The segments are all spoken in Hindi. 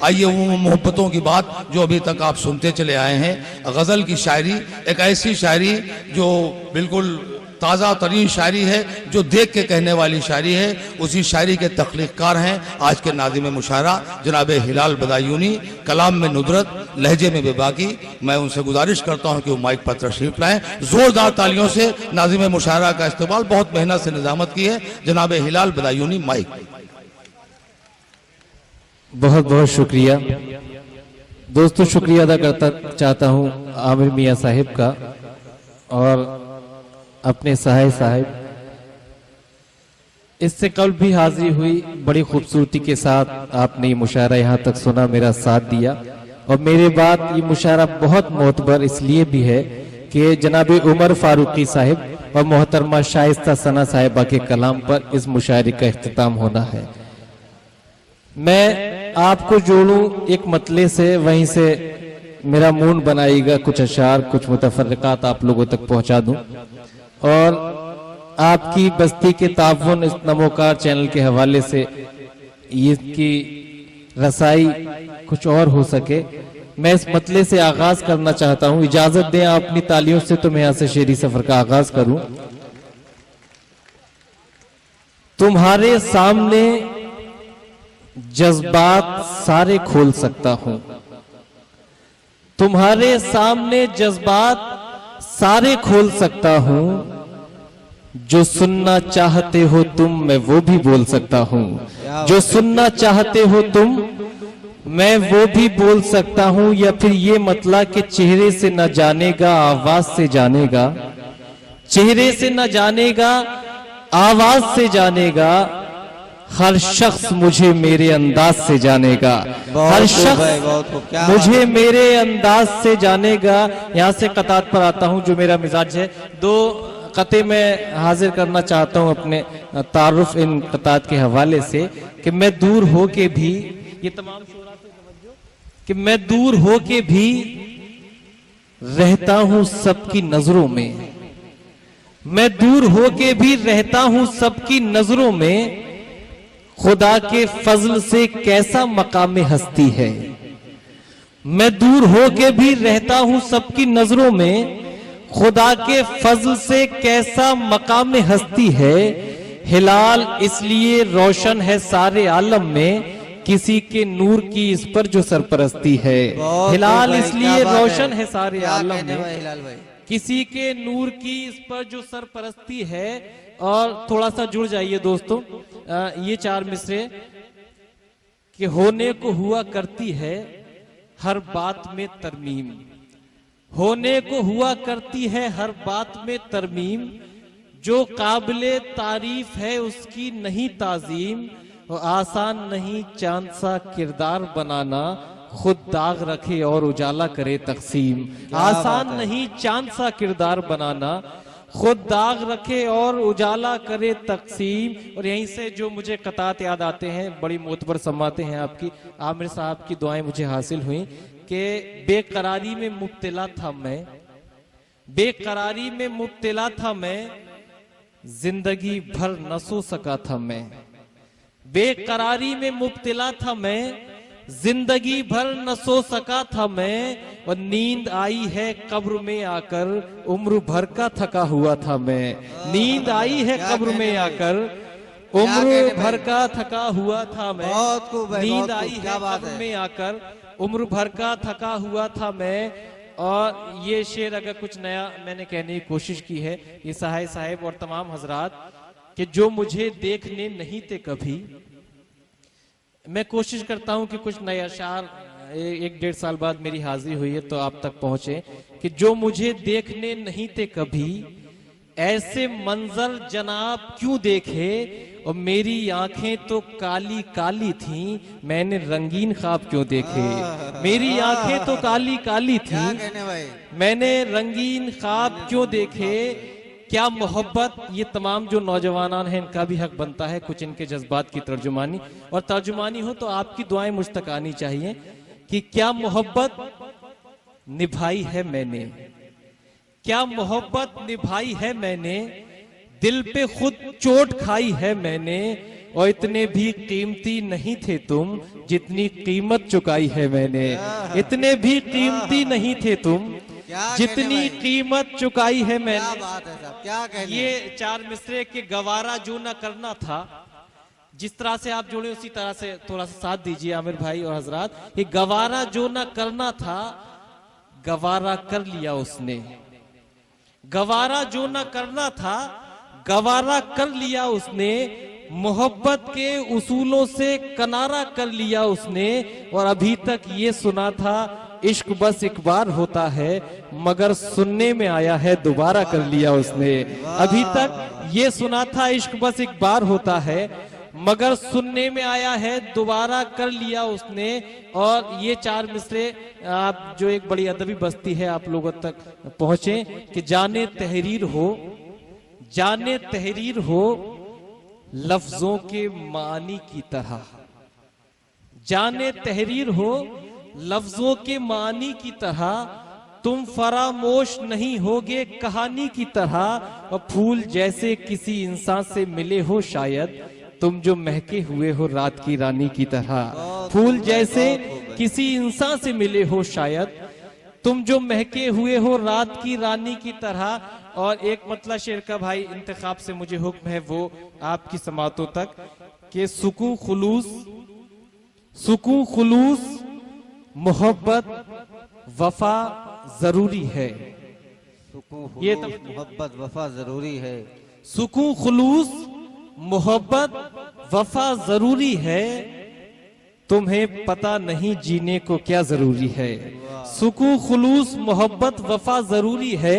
आइए वो मोहब्बतों की बात जो अभी तक आप सुनते चले आए हैं, गज़ल की शायरी, एक ऐसी शायरी जो बिल्कुल ताज़ा तरीन शायरी है, जो देख के कहने वाली शायरी है। उसी शायरी के तख्लीक़कार हैं आज के नाज़िम मुशायरा जनाब हिलाल बदायूनी, कलाम में नुदरत, लहजे में बेबाकी। मैं उनसे गुजारिश करता हूं कि वो माइक पर तशरीफ लाएं। जोरदार तालियों से नाज़िम मुशायरा का इस्तेमाल, बहुत मेहनत से निजामत की है जनाब हिलाल बदायूनी। माइक। बहुत बहुत शुक्रिया दोस्तों, शुक्रिया अदा करता चाहता हूं आमिर मियां साहिब का और अपने सहाय साहिब। इससे कल भी हाजिरी हुई, बड़ी खूबसूरती के साथ आपने ये मुशायरा यहाँ तक सुना, मेरा साथ दिया। और मेरे बाद ये मुशायरा बहुत मोतबर इसलिए भी है कि जनाब उमर फारूकी साहिब और मोहतरमा शाइस्ता सना साहिबा के कलाम पर इस मुशायरे का इख्तिताम होना है। मैं आपको जोड़ूं एक मतले से, वहीं से मेरा मूड बनाइएगा, कुछ अशार कुछ मुतफर्रिकात आप लोगों तक पहुंचा दूं। और आपकी बस्ती के ताउन इस नमोकार चैनल के हवाले से इसकी रसाई कुछ और हो सके, मैं इस मतले से आगाज करना चाहता हूं। इजाजत दें आप अपनी तालियों से तो मैं यहां से शेरी सफर का आगाज करूं। तुम्हारे सामने जज्बात सारे खोल सकता हूं, तुम्हारे सामने जज्बात सारे खोल सकता हूं, जो सुनना चाहते हो तुम मैं वो भी बोल सकता हूं, जो सुनना चाहते हो तुम मैं वो भी बोल सकता हूं। या फिर ये मतला कि चेहरे से न जानेगा आवाज से जानेगा, चेहरे से न जानेगा आवाज से जानेगा, हर शख्स मुझे मेरे अंदाज से जानेगा, हर शख्स मुझे मेरे अंदाज से जानेगा। यहां से कतात पर आता हूं जो मेरा मिजाज है। दो कते में हाजिर करना चाहता हूं अपने तारुफ इन कतात के हवाले से कि मैं दूर हो के भी, ये तमाम शोरा से समझो कि मैं दूर हो के भी रहता हूं सबकी नजरों में, मैं दूर हो के भी रहता हूं सबकी नजरों में, खुदा के फजल से कैसा मकाम हस्ती है। मैं दूर हो के भी रहता हूं सबकी नजरों में, खुदा के फजल से कैसा मकाम हस्ती है। हिलाल इसलिए रोशन है सारे आलम में, किसी के नूर की इस पर जो सरपरस्ती है। हिलाल इसलिए रोशन है सारे आलम में, किसी के नूर की इस पर जो सरपरस्ती है। और थोड़ा सा जुड़ जाइए दोस्तों, ये चार मिसरे कि होने को हुआ करती है हर बात में तरमीम, होने को हुआ करती है हर बात में तरमीम, जो काबिले तारीफ है उसकी नहीं ताजीम, और आसान नहीं चांद सा किरदार बनाना, खुद दाग रखे और उजाला करे तकसीम। आसान नहीं चांद सा किरदार बनाना, खुद दाग रखे और उजाला करे तकसीम। और यहीं से जो मुझे कतात याद आते हैं, बड़ी मोतबर समाते हैं आपकी, आमिर साहब की दुआएं मुझे हासिल हुई कि बेकरारी में मुब्तला था मैं, बेकरारी में मुब्तला था मैं, जिंदगी भर न सो सका था मैं, बेकरारी में मुब्तला था मैं, जिंदगी भर न सो सका था मैं, और नींद आई है कब्र में आकर, उम्र भर का थका हुआ था मैं। नींद आई है कब्र में आकर, उम्र भर का थका हुआ था मैं। नींद आई है कब्र में आकर, उम्र भर का थका हुआ था मैं। और ये शेर अगर कुछ नया मैंने कहने की कोशिश की है, ये सहाय साहिब और तमाम हजरात कि जो मुझे देखने नहीं थे कभी, मैं कोशिश करता हूं कि कुछ नया अशार एक डेढ़ साल बाद मेरी हाजिरी हुई है तो आप तक पहुंचे कि जो मुझे देखने नहीं थे कभी, ऐसे मंजर जनाब क्यों देखे, और मेरी आंखें तो काली काली थीं, मैंने रंगीन ख्वाब क्यों देखे। मेरी आंखें तो काली काली थीं, मैंने रंगीन ख्वाब क्यों देखे। क्या मोहब्बत, ये तमाम जो नौजवान हैं इनका भी हक बनता है कुछ इनके जज्बात की तर्जुमानी, और तर्जुमानी हो तो आपकी दुआएं मुझ तक आनी चाहिए कि क्या मोहब्बत निभाई है मैंने, क्या मोहब्बत निभाई है मैंने, दिल पे खुद चोट खाई है मैंने, और इतने भी कीमती नहीं थे तुम जितनी कीमत चुकाई है मैंने। इतने भी कीमती नहीं थे तुम जितनी कीमत चुकाई है मैंने। क्या बात है साहब, क्या कहने। ये चार मिसरे के गवारा जो न करना था, जिस तरह से आप जुड़े उसी तरह से थोड़ा सा साथ दीजिए आमिर भाई और हजरात। ये गवारा जो न करना था गवारा कर लिया उसने। गवारा जो न करना था गवारा कर लिया उसने। मोहब्बत के उसूलों से किनारा कर लिया उसने। और अभी तक ये सुना था इश्क बस एक बार होता है, मगर सुनने में आया है दोबारा कर लिया उसने। अभी तक ये सुना था इश्क बस एक बार होता है, मगर सुनने में आया है दोबारा कर लिया उसने। और ये चार मिसरे आप जो एक बड़ी अदबी बस्ती है आप लोगों तक पहुंचे कि जाने तहरीर हो, जाने तहरीर हो लफ्जों के मानी की तरह। जाने तहरीर हो लफ्जों के मानी की तरह, तुम फरामोश नहीं होगे कहानी की तरह। और फूल जैसे किसी इंसान से मिले हो शायद, तुम जो महके हुए हो रात की रानी की तरह। फूल जैसे किसी इंसान से मिले हो शायद, तुम जो महके हुए हो रात की रानी की तरह। और एक मतलब शेर का भाई इंतखाब से मुझे हुक्म है वो आपकी समातों तक कि सुकून खुलूस मोहब्बत वफा जरूरी है। ये तो मोहब्बत वफा जरूरी है। सुकून खुलूस मोहब्बत वफा जरूरी है, तुम्हें पता नहीं जीने को क्या जरूरी है। सुकून खुलूस मोहब्बत वफा जरूरी है,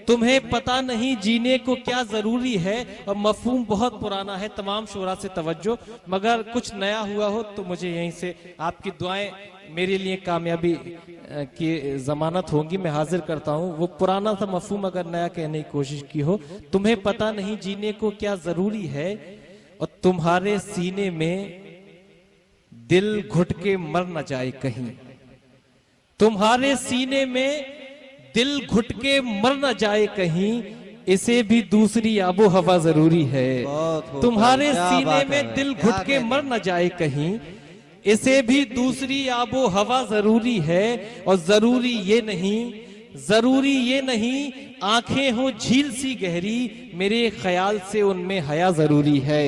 तुम्हें पता नहीं जीने को क्या जरूरी है। और मफहूम बहुत पुराना है, तमाम शोरा से तवज्जो। मगर कुछ नया हुआ हो तो मुझे यहीं से आपकी दुआएं मेरे लिए कामयाबी की जमानत होंगी। मैं हाजिर करता हूं वो पुराना सा मफहूम अगर नया कहने की कोशिश की हो। तुम्हें पता नहीं जीने को क्या जरूरी है, और तुम्हारे सीने में दिल घुट के मर न जाए कहीं। तुम्हारे सीने में दिल घुट के मर न जाए कहीं, इसे भी दूसरी आबो हवा जरूरी है। तुम्हारे सीने में दिल घुट के मर न जाए कहीं, इसे भी दूसरी आबो हवा जरूरी है। और जरूरी ये नहीं आंखें हो झील सी गहरी, मेरे ख्याल से उनमें हया जरूरी है।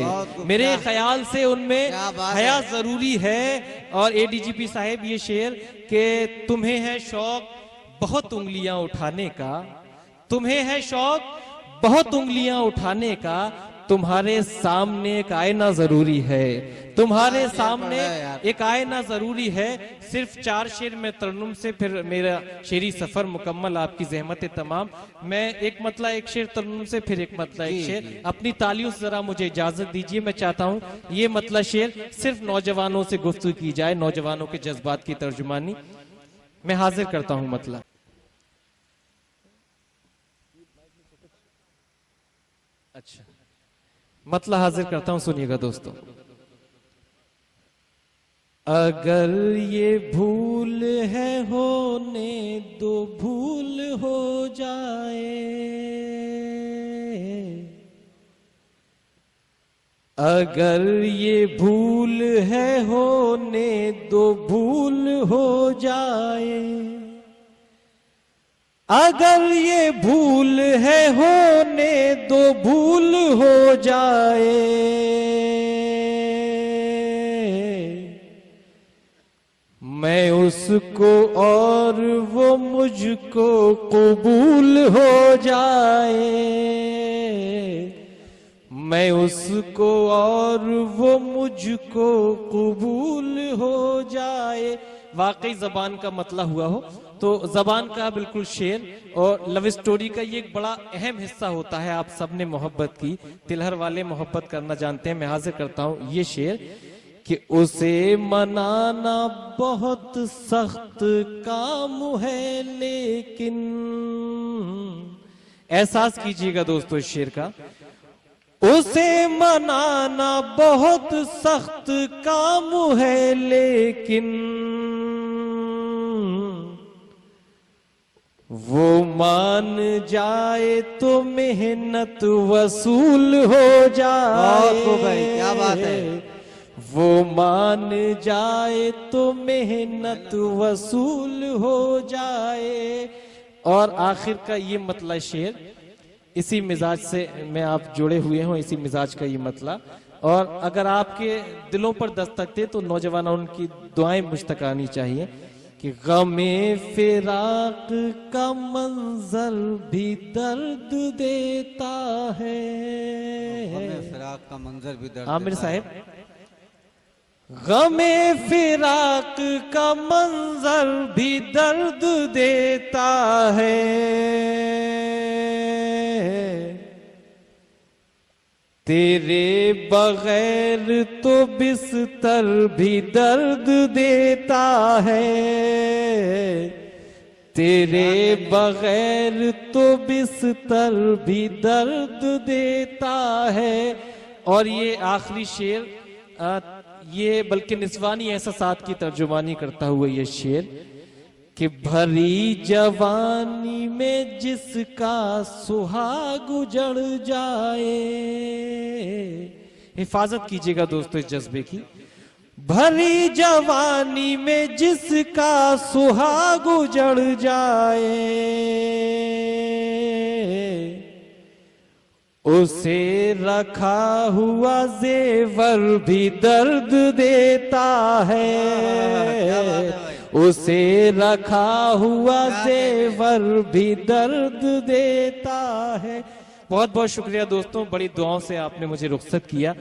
मेरे ख्याल से उनमें हया जरूरी है। और एडीजीपी साहब ये शेर कि तुम्हें है शौक बहुत उंगलियां उठाने का, तुम्हें है शौक बहुत उंगलियां उठाने का, तुम्हारे सामने एक आईना जरूरी है। तुम्हारे सामने एक आईना जरूरी है। सिर्फ 4 शेर में तरन्नुम से फिर मेरा शेरी सफर मुकम्मल, आपकी जहमत तमाम। मैं एक मतला एक शेर तरन्नुम से फिर एक मतला एक शेर। अपनी तालियों से जरा मुझे इजाजत दीजिए। मैं चाहता हूँ ये मतला शेर सिर्फ नौजवानों से गुफ्तगू की जाए, नौजवानों के जज्बात की तर्जुमानी। मैं हाजिर करता हूँ मतला। अच्छा, मतला हाजिर करता हूं, सुनिएगा दोस्तों। अगर ये भूल है होने दो, भूल हो जाए। अगर ये भूल है होने दो, भूल हो जाए। अगर ये भूल है होने दो, भूल हो जाए। मैं उसको और वो मुझको कबूल हो जाए। मैं उसको और वो मुझको कबूल हो जाए। वाकई जबान का मतला हुआ हो तो जबान का बिल्कुल शेर। और लव स्टोरी का ये एक बड़ा अहम हिस्सा होता है। आप सबने मोहब्बत की, तिलहर वाले मोहब्बत करना जानते हैं। मैं हाजिर करता हूं ये शेर कि उसे मनाना बहुत सख्त काम है, लेकिन एहसास कीजिएगा दोस्तों इस शेर का। उसे मनाना बहुत सख्त काम है, लेकिन वो मान जाए तो मेहनत वसूल हो जाए। बहुत खूब भाई, क्या बात है। वो मान जाए तो मेहनत वसूल हो जाए। और आखिर का ये मतला शेर, इसी मिजाज से मैं आप जुड़े हुए हो, इसी मिजाज का ये मतला। और अगर आपके दिलों पर दस्तक दे तो नौजवानों उनकी दुआएं मुझ तक आनी चाहिए कि गमे फिराक का मंजर भी दर्द देता है। हमें फिराक का मंजर भी दर्द आमिर देता है। साहब, गमे फिराक का मंजर भी दर्द देता है। तेरे बगैर तो बिस्तर भी दर्द देता है। तेरे बगैर तो बिस्तर भी दर्द देता है। और ये आखिरी शेर ये बल्कि निस्वानी एहसासात की तर्जुमानी करता हुआ ये शेर कि भरी जवानी में जिसका सुहाग उजड़ जाए। हिफाजत कीजिएगा दोस्तों इस जज्बे की। भरी जवानी में जिसका सुहाग उजड़ जाए, उसे रखा हुआ जेवर भी दर्द देता है। उसे रखा हुआ जेवर भी दर्द देता है। बहुत बहुत शुक्रिया दोस्तों, बड़ी दुआओं से आपने मुझे रुखसत किया।